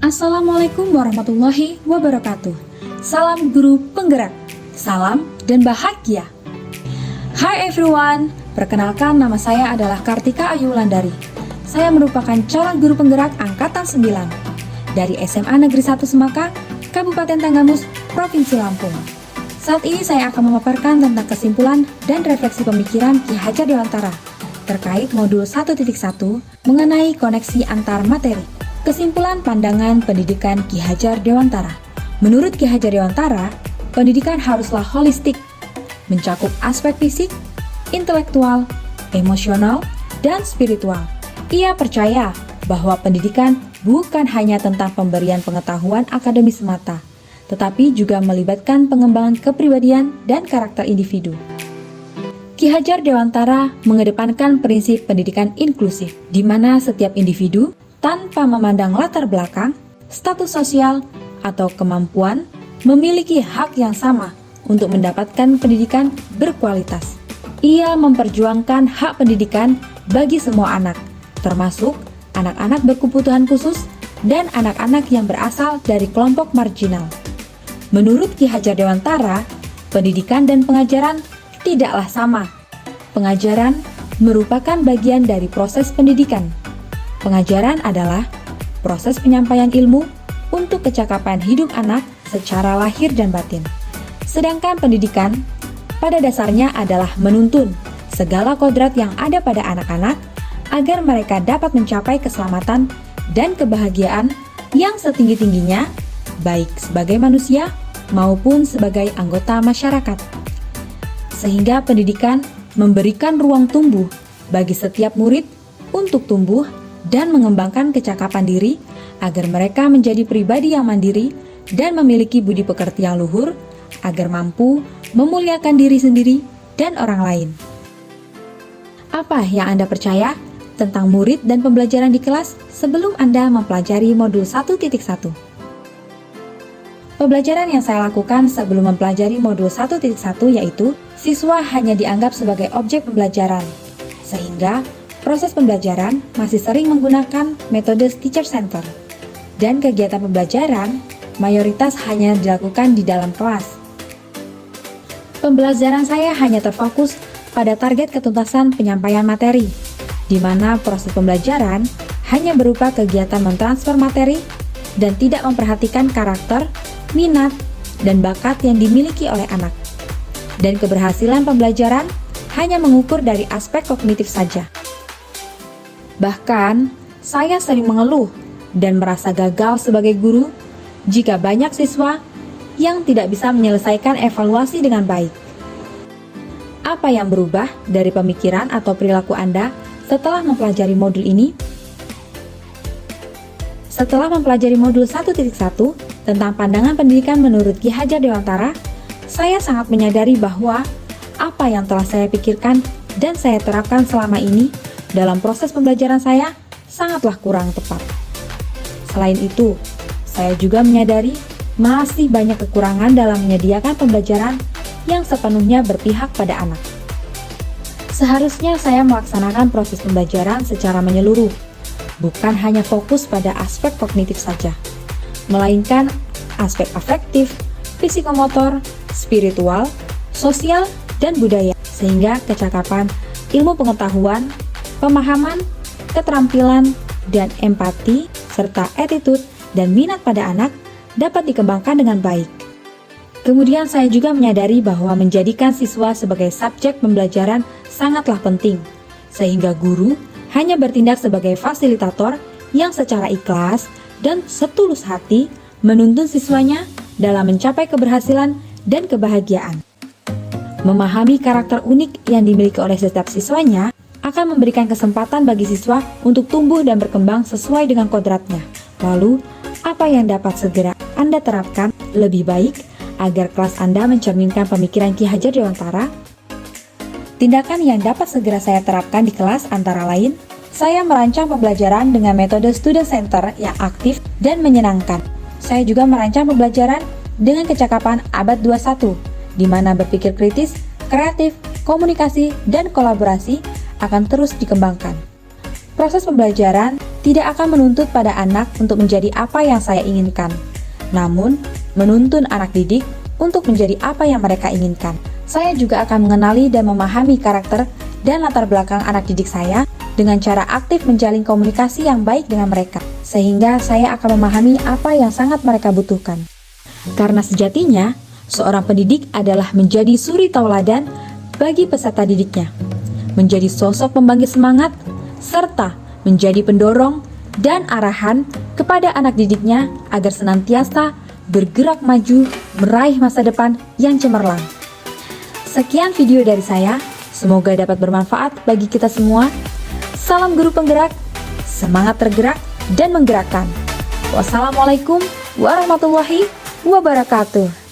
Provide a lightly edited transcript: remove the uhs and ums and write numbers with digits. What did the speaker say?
Assalamualaikum warahmatullahi wabarakatuh. Salam guru penggerak, salam dan bahagia. Hai everyone, perkenalkan nama saya adalah Kartika Ayu Wulandari. Saya merupakan calon guru penggerak angkatan 9 dari SMA Negeri 1 Semaka, Kabupaten Tanggamus, Provinsi Lampung. Saat ini saya akan memaparkan tentang kesimpulan dan refleksi pemikiran Ki Hajar Dewantara terkait modul 1.1 mengenai koneksi antar materi. Kesimpulan pandangan pendidikan Ki Hajar Dewantara. Menurut Ki Hajar Dewantara, pendidikan haruslah holistik, mencakup aspek fisik, intelektual, emosional, dan spiritual. Ia percaya bahwa pendidikan bukan hanya tentang pemberian pengetahuan akademis semata, tetapi juga melibatkan pengembangan kepribadian dan karakter individu. Ki Hajar Dewantara mengedepankan prinsip pendidikan inklusif, di mana setiap individu tanpa memandang latar belakang, status sosial, atau kemampuan, memiliki hak yang sama untuk mendapatkan pendidikan berkualitas. Ia memperjuangkan hak pendidikan bagi semua anak, termasuk anak-anak berkebutuhan khusus dan anak-anak yang berasal dari kelompok marginal. Menurut Ki Hajar Dewantara, pendidikan dan pengajaran tidaklah sama. Pengajaran merupakan bagian dari proses pendidikan. Pengajaran adalah proses penyampaian ilmu untuk kecakapan hidup anak secara lahir dan batin. Sedangkan pendidikan pada dasarnya adalah menuntun segala kodrat yang ada pada anak-anak agar mereka dapat mencapai keselamatan dan kebahagiaan yang setinggi-tingginya, baik sebagai manusia maupun sebagai anggota masyarakat. Sehingga pendidikan memberikan ruang tumbuh bagi setiap murid untuk tumbuh dan mengembangkan kecakapan diri agar mereka menjadi pribadi yang mandiri dan memiliki budi pekerti yang luhur agar mampu memuliakan diri sendiri dan orang lain. Apa yang Anda percaya tentang murid dan pembelajaran di kelas sebelum Anda mempelajari modul 1.1? Pembelajaran yang saya lakukan sebelum mempelajari modul 1.1 yaitu siswa hanya dianggap sebagai objek pembelajaran, sehingga proses pembelajaran masih sering menggunakan metode teacher center, dan kegiatan pembelajaran mayoritas hanya dilakukan di dalam kelas. Pembelajaran saya hanya terfokus pada target ketuntasan penyampaian materi, di mana proses pembelajaran hanya berupa kegiatan mentransfer materi dan tidak memperhatikan karakter, minat, dan bakat yang dimiliki oleh anak. Dan keberhasilan pembelajaran hanya mengukur dari aspek kognitif saja. Bahkan, saya sering mengeluh dan merasa gagal sebagai guru jika banyak siswa yang tidak bisa menyelesaikan evaluasi dengan baik. Apa yang berubah dari pemikiran atau perilaku Anda setelah mempelajari modul ini? Setelah mempelajari modul 1.1 tentang pandangan pendidikan menurut Ki Hajar Dewantara, saya sangat menyadari bahwa apa yang telah saya pikirkan dan saya terapkan selama ini dalam proses pembelajaran saya sangatlah kurang tepat. Selain itu, saya juga menyadari masih banyak kekurangan dalam menyediakan pembelajaran yang sepenuhnya berpihak pada anak. Seharusnya saya melaksanakan proses pembelajaran secara menyeluruh, bukan hanya fokus pada aspek kognitif saja, melainkan aspek afektif, psikomotor, spiritual, sosial, dan budaya, sehingga kecakapan ilmu pengetahuan, pemahaman, keterampilan, dan empati, serta attitude dan minat pada anak dapat dikembangkan dengan baik. Kemudian saya juga menyadari bahwa menjadikan siswa sebagai subjek pembelajaran sangatlah penting, sehingga guru hanya bertindak sebagai fasilitator yang secara ikhlas dan setulus hati menuntun siswanya dalam mencapai keberhasilan dan kebahagiaan. Memahami karakter unik yang dimiliki oleh setiap siswanya akan memberikan kesempatan bagi siswa untuk tumbuh dan berkembang sesuai dengan kodratnya. Lalu, apa yang dapat segera Anda terapkan lebih baik agar kelas Anda mencerminkan pemikiran Ki Hajar Dewantara? Tindakan yang dapat segera saya terapkan di kelas antara lain, saya merancang pembelajaran dengan metode student center yang aktif dan menyenangkan. Saya juga merancang pembelajaran dengan kecakapan abad 21, di mana berpikir kritis, kreatif, komunikasi, dan kolaborasi akan terus dikembangkan. Proses pembelajaran tidak akan menuntut pada anak untuk menjadi apa yang saya inginkan, namun menuntun anak didik untuk menjadi apa yang mereka inginkan. Saya juga akan mengenali dan memahami karakter dan latar belakang anak didik saya dengan cara aktif menjalin komunikasi yang baik dengan mereka, sehingga saya akan memahami apa yang sangat mereka butuhkan. Karena sejatinya, seorang pendidik adalah menjadi suri tauladan bagi peserta didiknya, menjadi sosok pembangkit semangat, serta menjadi pendorong dan arahan kepada anak didiknya agar senantiasa bergerak maju meraih masa depan yang cemerlang. Sekian video dari saya, semoga dapat bermanfaat bagi kita semua. Salam guru penggerak, semangat tergerak dan menggerakkan. Wassalamualaikum warahmatullahi wabarakatuh.